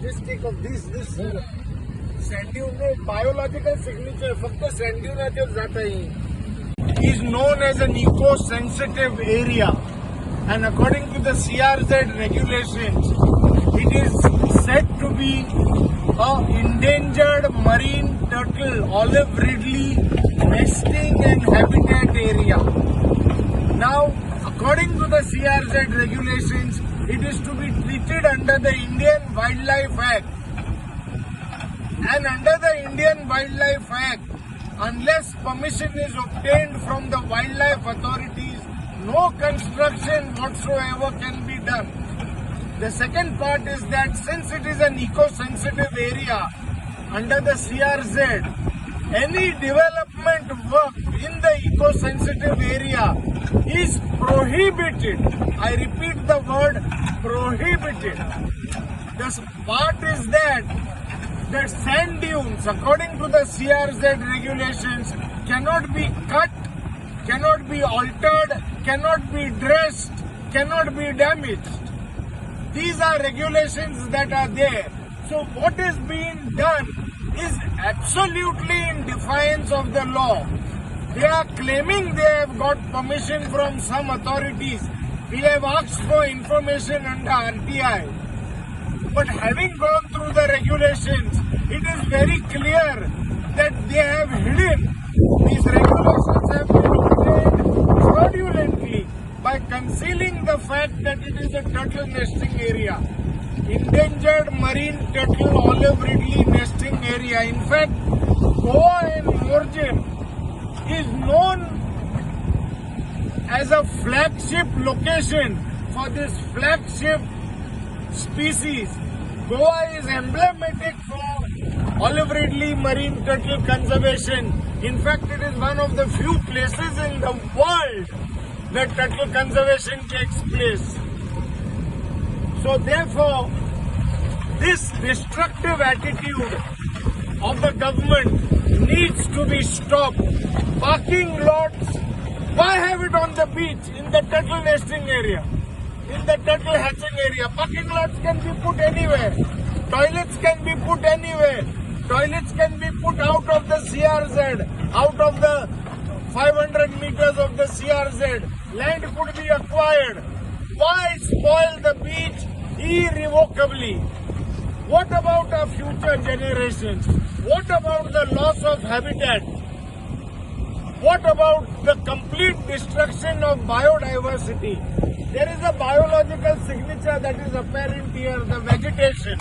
Just take of this sand dune biological signature फक्त sand dune जात आहे. Is known as an eco-sensitive area, and according to the CRZ regulations, it is said to be a endangered marine turtle olive ridley nesting and habitat area. Now, according to the CRZ regulations, it is to be treated under the Indian Wildlife Act. And under the Indian Wildlife Act, unless permission is obtained from the wildlife authorities, no construction whatsoever can be done. The second part is that since it is an eco-sensitive area, under the CRZ, any development work in the eco-sensitive area is prohibited. I repeat the word prohibited. The part is that sand dunes, according to the CRZ regulations, cannot be cut, cannot be altered, cannot be dressed, cannot be damaged. These are regulations that are there. So what is being done is absolutely in defiance of the law. They are claiming they have got permission from some authorities. We have asked for information under RTI. But having gone through the regulations, it is very clear that they have hidden. These regulations have been obtained fraudulently by concealing the fact that it is a turtle nesting area. Endangered marine turtle olive ridley nesting area. In fact, Goa and Morjim is known as a flagship location for this flagship species. Goa is emblematic for olive ridley marine turtle conservation. In fact, it is one of the few places in the world where turtle conservation takes place. So therefore, this destructive attitude of the government needs to be stopped. Parking lots, why have it on the beach in the turtle nesting area, in the turtle hatching area? Parking lots can be put anywhere. Toilets can be put anywhere. Toilets can be put out of the CRZ, out of the 500 meters of the CRZ. Land could be acquired. Why spoil the beach irrevocably? What about our future generations? What about the loss of habitat? What about the complete destruction of biodiversity? There is a biological signature that is apparent here, the vegetation.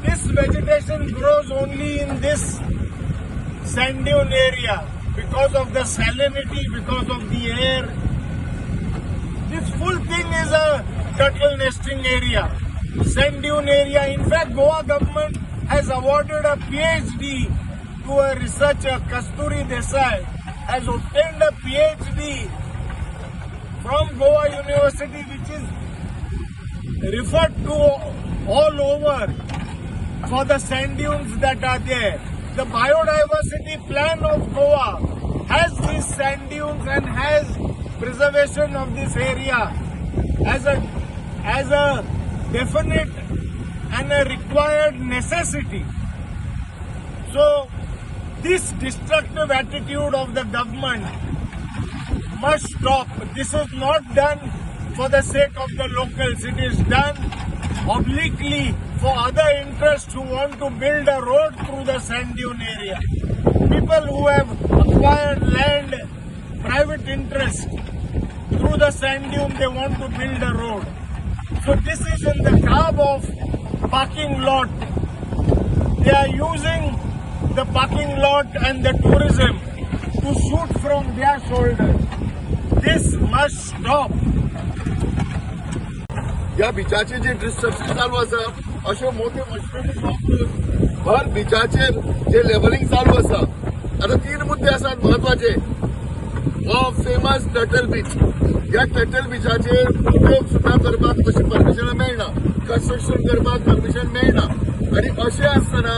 This vegetation grows only in this sand dune area because of the salinity, because of the air. This full thing is a turtle nesting area, sand dune area. In fact, Goa government has awarded a PhD to a researcher, Kasturi Desai, has obtained a PhD from Goa University, which is referred to all over for the sand dunes that are there. The biodiversity plan of Goa has these sand dunes and has preservation of this area as a definite and a required necessity. So this destructive attitude of the government must stop. This is not done for the sake of the locals. It is done obliquely for other interests who want to build a road through the sand dune area. People who have acquired land, private interest, through the sand dune, they want to build a road. So this is in the garb of parking lot. They are using the parking lot and the tourism to shoot from their shoulders. This must stop. या बिचाचे जे destruction चालू आसा अशे मोठे machinery shop भर बिचाचेर जे levelling चालू आसा आता 3 मुद्दे आसात महत्वाचे. हो फेमस टर्टल बीच. या टर्टल बीचाचेर उद्योग सुद्धा करपाक अशी परमिशन मेळना, कन्स्ट्रक्शन करपाक परमिशन मेळना. आणि अशें आसतना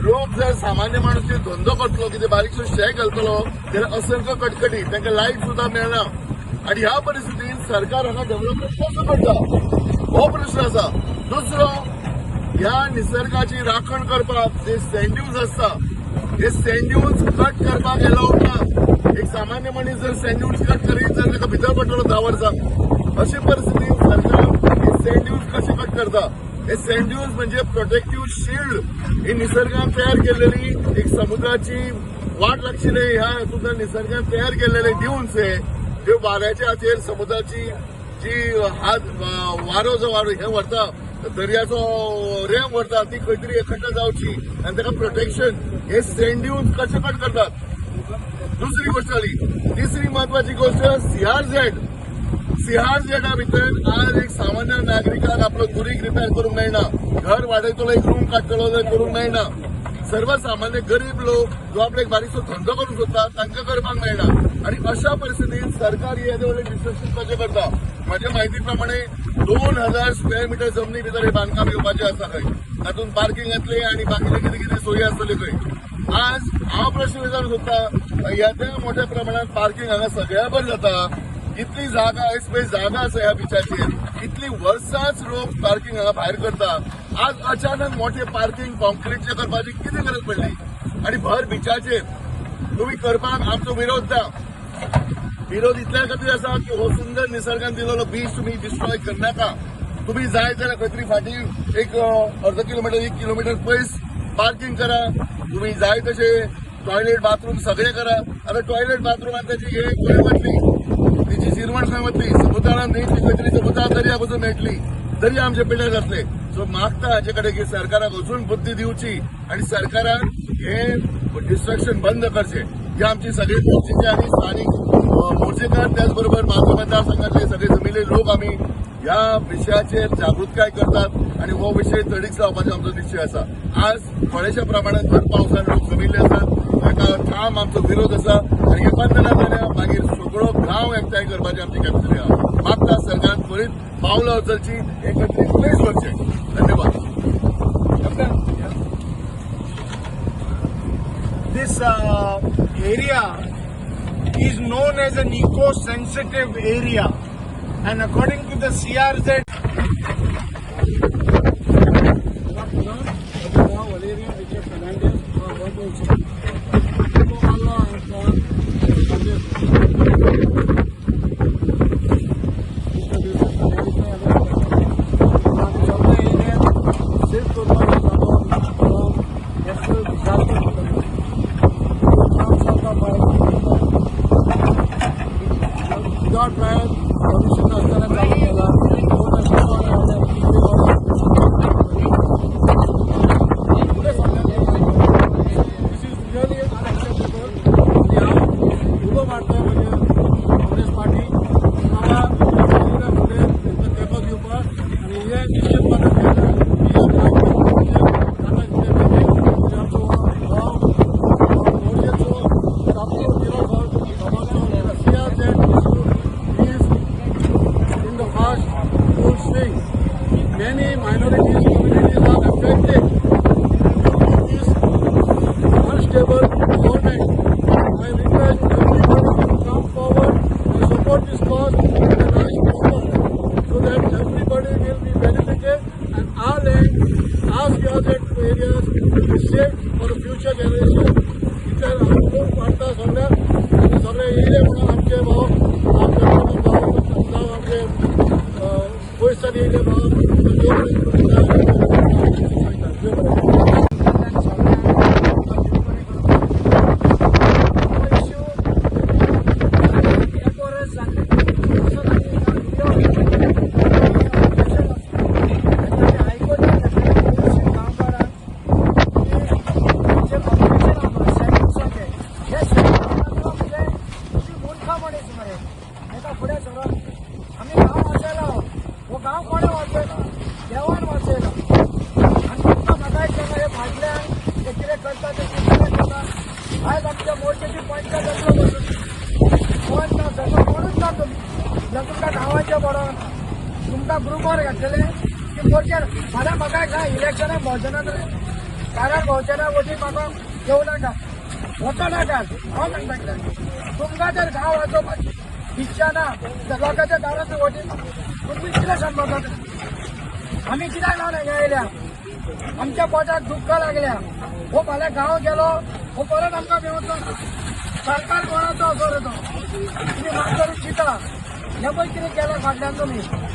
लोक जर सामान्य माणूस धंदो करतलो, कितें बारीकसो शेक घालतलो जाल्यार असंख्य कटकटी, तांकां लायट सुद्धा मेळना. आणि ह्या परिस्थितीत सरकार हांगा डेव्हलपमेंट कसो करता हो प्रश्न आसा. दुसरो, ह्या निसर्गाची राखण करपाक जे सँड्यूज असता हे सँड्यूज कट करपाक अलाउड ना. एक सामान्य मनीस जर सँड्यूज कट करीत जाल्यार ताका भितर पडटलो 10 वर्सां. अशे परिस्थितीत सरकार हे सँड्यूज कशे कट करता. हे सँड्यूज म्हणजे प्रोटेक्टिव्ह शिल्ड. ही निसर्गान तयार केलेली एक समुद्राची वाट लागची न्हय. ह्या हातूंतल्यान निसर्गान तयार केलेले ड्यून्स हे वाऱ्याच्या हाचेर समुद्राची जी वारो जो वारो हे व्हरता, दर्याचो रेंव व्हरता, ती खंय तरी एकट्टा जावची आनी ताका प्रोटेक्शन हे सँड्यूज कशे कट करतात. दुसरी गोष्ट जाली. तिसरी महत्वाची गोष्ट सीआरझेडा भितर आज एक सामान्य नागरिकाक आपलो कुरीक रिपेर करूंक मेळना. घर वाडयतलो एक रूम काडटलो जाल्यार करूंक मेळना. सर्वसामान्य गरीब लोक जो आपलो एक बारीकसो धंदो करूंक सोदता तांकां करपाक मेळना. आणि अशा परिस्थितीत सरकार येदे व्हडले डिस्ट्रक्शन कशें करता. माझ्या माहिती प्रमाणे 2000 स्क्वेअर मीटर जमनी भितर हे बांदकाम येवपाचें आसा खंय. तातूंत पार्किंग येतलें आनी बाकीचे कितें कितें सोयी आसतल्यो खंय. आज हांव प्रश्न विचारूंक सोदता, येद्या मोठ्या प्रमाणात पार्किंग हांगा सगळ्या बरें जाता. इतली जागा स्पेस जागा आसा ह्या बिचाचेर. इतली वर्सांच लोक पार्किंग हांगा भायर करता. आज अचानक मोठे पार्किंग कॉन्क्रीटचे करपाची कितें गरज पडली. आनी भर बिचाचेर तुम्ही करपाक आमचो विरोध ना. विरोध इतल्या खातीर आसा की हो सुंदर निसर्गान दिलेलो बीच तुम्ही डिस्ट्रॉय करनाका. तुम्ही जाय जाल्यार खंय तरी फाटीं एक अर्द किलोमीटर 1 किलोमीटर पयस पार्किंग करा. तुम्ही जाय तशे टॉयलेट बाथरूम सगळे करा. आता टॉयलेट बाथरूमात त्याची हे खंय वतली, तिची जिरवण खंय वतली. समुद्रान न्ही ती खंय तरी समुद्रात दर्या पसून मेळटली. तरी आमचे पिड्यार जातले. सो मागता हाचे कडेन की सरकाराक अजून बुद्धी दिवची आनी सरकारान हे डिस्ट्रक्शन बंद करचे. जे आमची सगळे मोर्चेचे आणि स्थानिक मोर्चेकार त्याचबरोबर माझे मतदारसंघातले सगळे जमिल्ले लोक आम्ही ह्या विशयाचेर जागृतकाय करतात आणि हो विषय तडीक लावपाचो आमचो निश्चय आसा. आज थोड्याशा प्रमाणात भर पावसान लोक जमिल्ले आसात. ताका ठाम आमचो विरोध आसा आनी हे बंद ना जाल्यार मागीर सगळो गांव एकठांय करपाची आमची कॅपॅसिटी आहा. मागता सरकारान त्वरीत पावलां उचलची, एकत्रीत प्लेस करचे. धन्यवाद. This area is known as an eco-sensitive area, and according to the CRZ, without prior permission असताना चालू केला. This is really unacceptable. उभं मारतो म्हणजे काँग्रेस पार्टी आम्हाला पुढे तेपा घेवपाक आणि हे निश्चितपणान केलं की आमचो मोर्चेचो आपलो दिवस many minorities communities are affected due to this unstable government. I request everybody to come forward and support this cause in a nice manner so that everybody will be benefited and our land, our geographic areas will be safe for the future generation. इथे अनुभव वाटता सगळे येले म्हणून आमचे भाव आमचे परिस्थिती येले भाव गांव कोणे वाचयला देवान वाचयला आणि तुमकां बघायचं हे फाटल्यान ते कितें करता ते कितें करता. आयज आमच्या मोर्चेची पंचायत जातलो बसून कोण ना जातो कोणूच ना तुम्ही जर तुमकां गांवाचें बरोवन तुमकां ग्रुपार घातलेले की मोर्चेर फाल्यां म्हाका काय इलेक्शनाक भोंवचेना कारण भोंवचेना वटी म्हाका घेवं नाका वचो नाका हांव सांगता. तुमकां जर गांव वाचोवपाची इच्छा ना तर लोकांच्या दारांत वटी तुम्ही कितें सांगता. आम्ही कित्याक नाव गायल्या आमच्या पोटात दुःख लागल्या हो फाल्यां गांव गेलो हो परत आमकां मेवचो सरकार कोणाचो असो रे तो तुम्ही मागचो चिता हे पळय कितें केला फाटल्यान तुमी